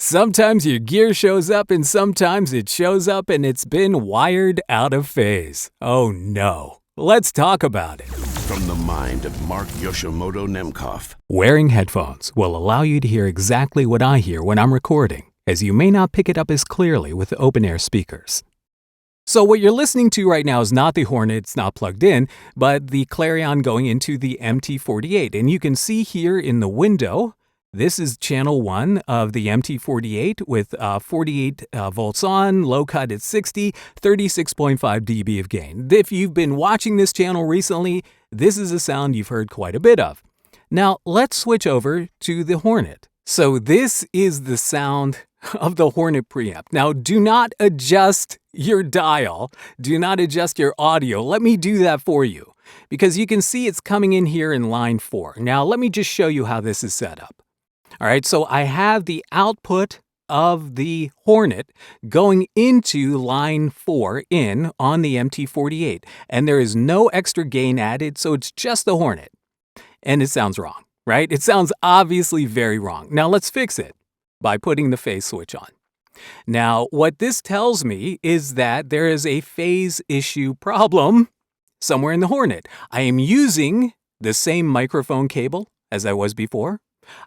Sometimes your gear shows up and sometimes it shows up and it's been wired out of phase. Oh no. Let's talk about it. From the mind of Mark Yoshimoto Nemkov. Wearing headphones will allow you to hear exactly what I hear when I'm recording, as you may not pick it up as clearly with open-air speakers. So what you're listening to right now is not the Hornet, it's not plugged in, but the Clarion going into the MT-48. And you can see here in the window, this is channel 1 of the MT-48 with 48 volts on, low cut at 60, 36.5 dB of gain. If you've been watching this channel recently, this is a sound you've heard quite a bit of. Now, let's switch over to the Hornet. So this is the sound of the Hornet preamp. Now, do not adjust your dial. Do not adjust your audio. Let me do that for you, because you can see it's coming in here in line 4. Now, let me just show you how this is set up. All right, so I have the output of the Hornet going into line 4 in on the MT-48, and there is no extra gain added, so it's just the Hornet. And it sounds wrong, right? It sounds obviously very wrong. Now let's fix it by putting the phase switch on. Now, what this tells me is that there is a phase issue problem somewhere in the Hornet. I am using the same microphone cable as I was before.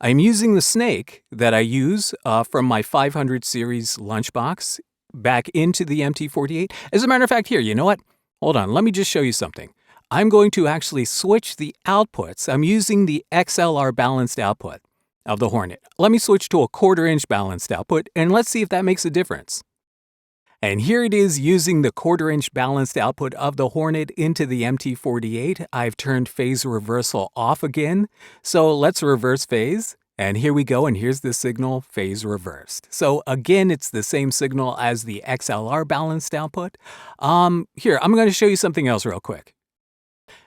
I'm using the snake that I use from my 500 series lunchbox back into the MT-48. As a matter of fact, here, you know what? Hold on, let me just show you something. I'm going to actually switch the outputs. I'm using the XLR balanced output of the Hornet. Let me switch to a 1/4-inch balanced output, and let's see if that makes a difference. And here it is using the 1/4-inch balanced output of the Hornet into the MT-48. I've turned phase reversal off again. So let's reverse phase. And here we go, and here's the signal phase reversed. So again, it's the same signal as the XLR balanced output. Here, I'm going to show you something else real quick.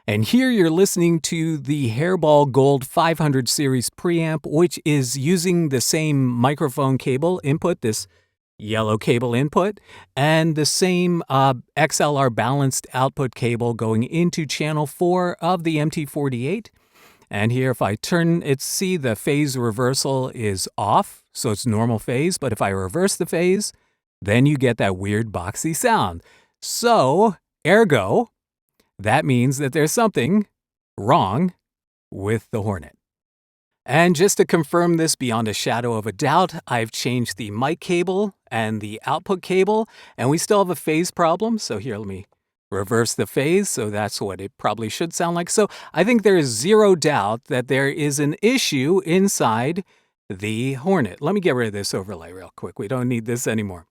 And here you're listening to the Hairball Gold 500 series preamp, which is using the same microphone cable input, this yellow cable input, and the same XLR balanced output cable going into channel 4 of the MT-48. And here, if I turn it, see the phase reversal is off, so it's normal phase. But if I reverse the phase, then you get that weird boxy sound. So, ergo, that means that there's something wrong with the Hornet. And just to confirm this beyond a shadow of a doubt, I've changed the mic cable and the output cable, and we still have a phase problem. So here, let me reverse the phase. So that's what it probably should sound like. So I think there is zero doubt that there is an issue inside the Hornet. Let me get rid of this overlay real quick. We don't need this anymore.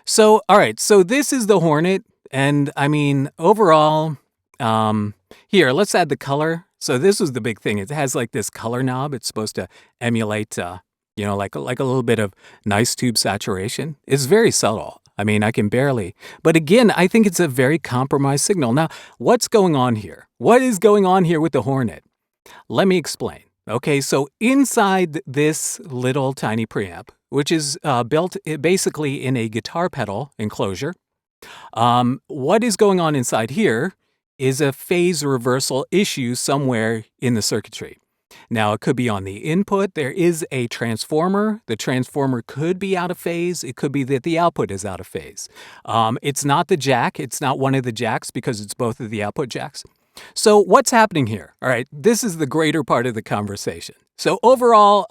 So, all right, so this is the Hornet. And I mean, overall, here, let's add the color. So this was the big thing. It has like this color knob. It's supposed to emulate, like a little bit of nice tube saturation. It's very subtle. I mean, I can barely. But again, I think it's a very compromised signal. Now, what's going on here? What is going on here with the Hornet? Let me explain. Okay, so inside this little tiny preamp, which is built basically in a guitar pedal enclosure, what is going on inside here is a phase reversal issue somewhere in the circuitry. Now, it could be on the input. There is a transformer. The transformer could be out of phase. It could be that the output is out of phase. It's not the jack. It's not one of the jacks because it's both of the output jacks. So what's happening here? All right, this is the greater part of the conversation. So overall,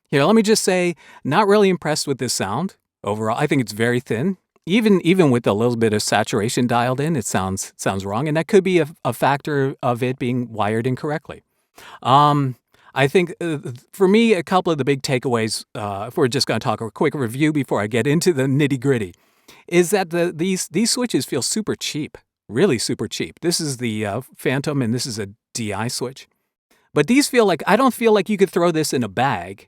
here, let me just say, not really impressed with this sound. Overall, I think it's very thin. Even with a little bit of saturation dialed in, it sounds wrong, and that could be a factor of it being wired incorrectly. I think for me, a couple of the big takeaways, if we're just going to talk a quick review before I get into the nitty gritty, is that these switches feel super cheap, really super cheap. This is the Phantom, and this is a DI switch, but these feel like, I don't feel like you could throw this in a bag.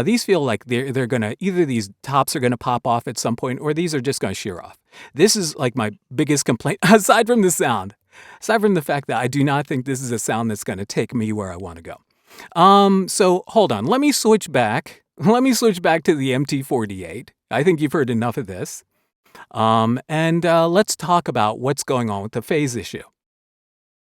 These feel like they're gonna, either these tops are gonna pop off at some point, or these are just gonna shear off. This is like my biggest complaint, aside from the sound, aside from the fact that I do not think this is a sound that's gonna take me where I want to go. So hold on, let me switch back to the MT-48. I think you've heard enough of this. And let's talk about what's going on with the phase issue.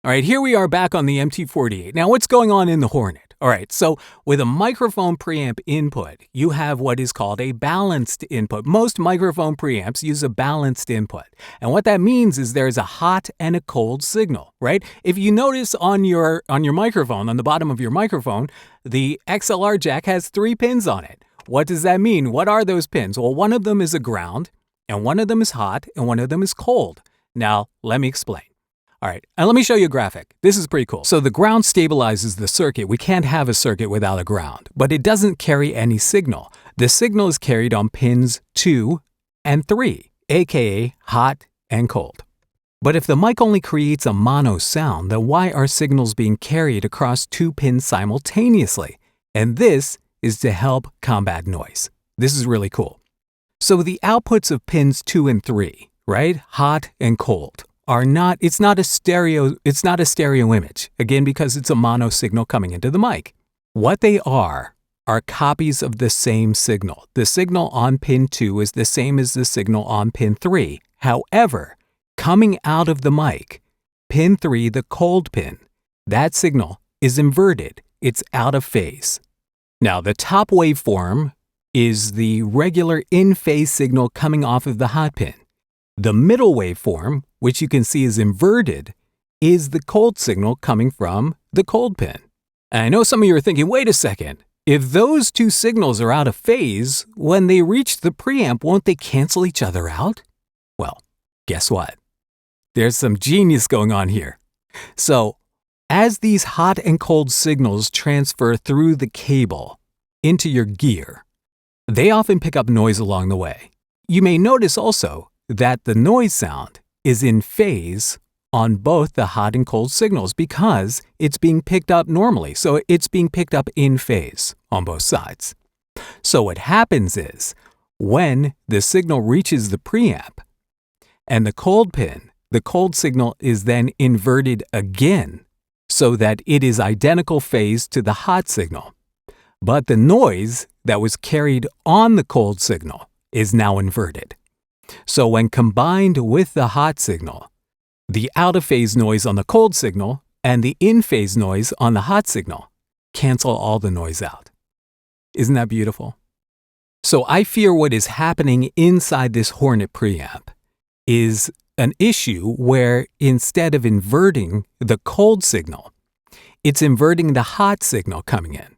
All right, here we are back on the MT-48. Now, what's going on in the Hornet? All right, so with a microphone preamp input, you have what is called a balanced input. Most microphone preamps use a balanced input. And what that means is there's a hot and a cold signal, right? If you notice on your microphone, on the bottom of your microphone, the XLR jack has 3 pins on it. What does that mean? What are those pins? Well, one of them is a ground, and one of them is hot, and one of them is cold. Now, let me explain. All right, and let me show you a graphic. This is pretty cool. So the ground stabilizes the circuit. We can't have a circuit without a ground, but it doesn't carry any signal. The signal is carried on pins 2 and 3, aka hot and cold. But if the mic only creates a mono sound, then why are signals being carried across 2 pins simultaneously? And this is to help combat noise. This is really cool. So the outputs of pins 2 and 3, right, hot and cold, it's not a stereo image, again, because it's a mono signal coming into the mic. What they are copies of the same signal. The signal on pin 2 is the same as the signal on pin 3. However, coming out of the mic, pin 3, the cold pin, that signal is inverted. It's out of phase. Now, the top waveform is the regular in-phase signal coming off of the hot pin. The middle waveform, which you can see is inverted, is the cold signal coming from the cold pin. And I know some of you are thinking, wait a second, if those 2 signals are out of phase, when they reach the preamp, won't they cancel each other out? Well, guess what? There's some genius going on here. So, as these hot and cold signals transfer through the cable into your gear, they often pick up noise along the way. You may notice also that the noise sound is in phase on both the hot and cold signals because it's being picked up normally. So it's being picked up in phase on both sides. So what happens is when the signal reaches the preamp and the cold pin, the cold signal is then inverted again so that it is identical phase to the hot signal. But the noise that was carried on the cold signal is now inverted. So when combined with the hot signal, the out-of-phase noise on the cold signal and the in-phase noise on the hot signal cancel all the noise out. Isn't that beautiful? So I fear what is happening inside this Hornet preamp is an issue where instead of inverting the cold signal, it's inverting the hot signal coming in.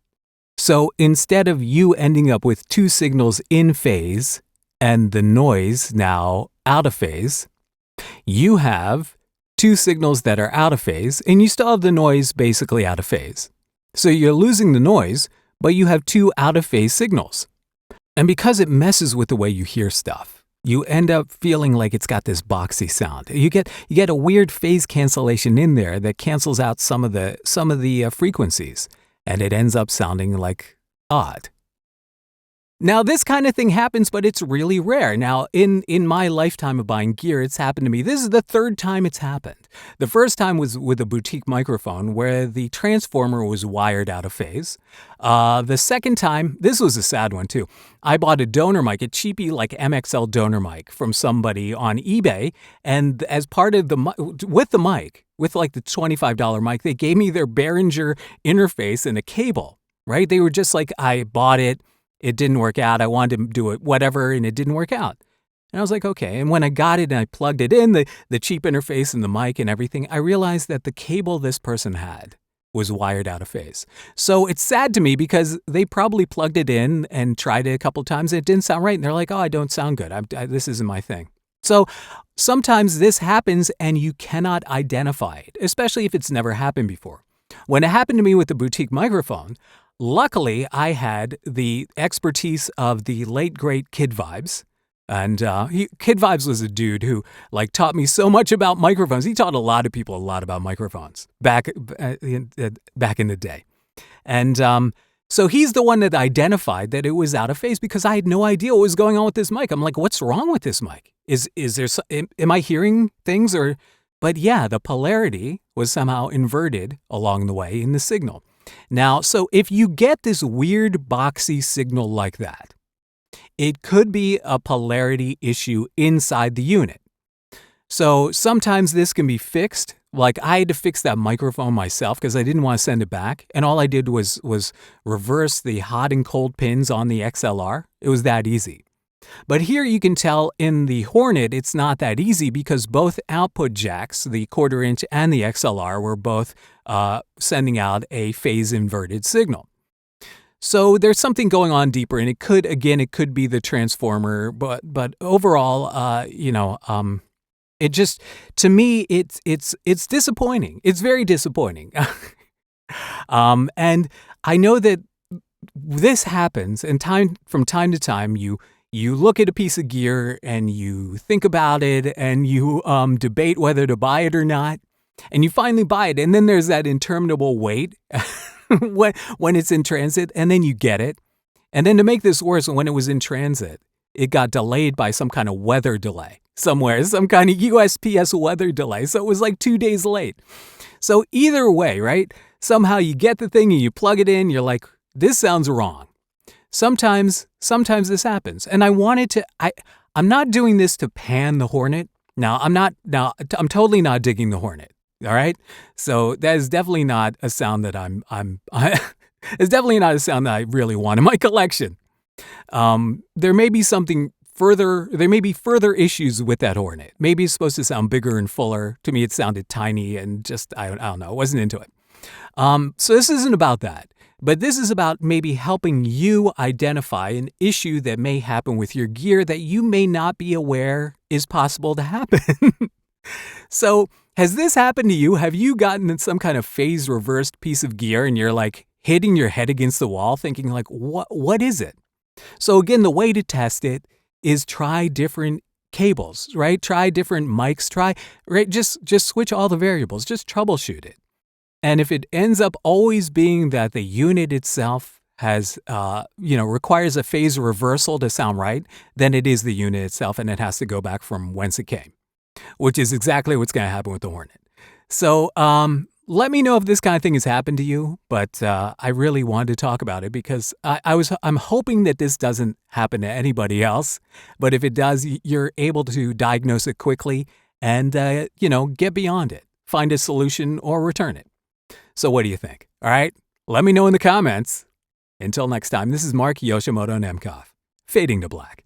So instead of you ending up with 2 signals in phase and the noise now out of phase, you have 2 signals that are out of phase, and you still have the noise basically out of phase. So you're losing the noise, but you have 2 out of phase signals. And because it messes with the way you hear stuff, you end up feeling like it's got this boxy sound. You get a weird phase cancellation in there that cancels out some of the frequencies, and it ends up sounding like odd. Now, this kind of thing happens, but it's really rare. Now, in my lifetime of buying gear, it's happened to me. This is the 3rd time it's happened. The first time was with a boutique microphone where the transformer was wired out of phase. The second time, this was a sad one too. I bought a donor mic, a cheapy like MXL donor mic from somebody on eBay. And as part of with like the $25 mic, they gave me their Behringer interface and a cable, right? They were just like, I bought it. It didn't work out. I wanted to do it, whatever, and it didn't work out. And I was like, okay. And when I got it and I plugged it in, the cheap interface and the mic and everything, I realized that the cable this person had was wired out of phase. So it's sad to me because they probably plugged it in and tried it a couple times. And it didn't sound right. And they're like, oh, I don't sound good. This isn't my thing. So sometimes this happens and you cannot identify it, especially if it's never happened before. When it happened to me with the boutique microphone, luckily, I had the expertise of the late, great Kid Vibes. And Kid Vibes was a dude who taught me so much about microphones. He taught a lot of people a lot about microphones back in the day. And so he's the one that identified that it was out of phase because I had no idea what was going on with this mic. I'm like, what's wrong with this mic? Am I hearing things? But yeah, the polarity was somehow inverted along the way in the signal. Now, so if you get this weird boxy signal like that, it could be a polarity issue inside the unit. So sometimes this can be fixed Like, I had to fix that microphone myself because I didn't want to send it back. And all I did was reverse the hot and cold pins on the XLR. It was that easy. But here you can tell in the Hornet, it's not that easy because both output jacks, the 1/4 inch and the XLR, were both sending out a phase inverted signal. So there's something going on deeper, and it could be the transformer, but overall, it just, to me, it's disappointing. It's very disappointing. And I know that this happens, and from time to time, you look at a piece of gear and you think about it and you debate whether to buy it or not, and you finally buy it, and then there's that interminable wait when it's in transit, and then you get it. And then to make this worse, when it was in transit, it got delayed by some kind of weather delay somewhere, some kind of USPS weather delay. So it was like 2 days late. So either way, right? Somehow you get the thing and you plug it in, you're like, this sounds wrong. Sometimes this happens. And I'm not doing this to pan the Hornet. I'm totally not digging the Hornet. All right. So that is definitely not a sound that it's definitely not a sound that I really want in my collection. There may be further issues with that Hornet. Maybe it's supposed to sound bigger and fuller. To me, it sounded tiny and just, I don't know, I wasn't into it. So this isn't about that. But this is about maybe helping you identify an issue that may happen with your gear that you may not be aware is possible to happen. So has this happened to you? Have you gotten some kind of phase reversed piece of gear and you're like hitting your head against the wall thinking like, what is it? So again, the way to test it is try different cables, right? Try different mics, just switch all the variables, just troubleshoot it. And if it ends up always being that the unit itself has, requires a phase reversal to sound right, then it is the unit itself and it has to go back from whence it came, which is exactly what's going to happen with the Hornet. So let me know if this kind of thing has happened to you, but I really wanted to talk about it because I'm hoping that this doesn't happen to anybody else. But if it does, you're able to diagnose it quickly and, get beyond it, find a solution or return it. So what do you think? All right, let me know in the comments. Until next time, this is Mark Yoshimoto Nemcoff, fading to black.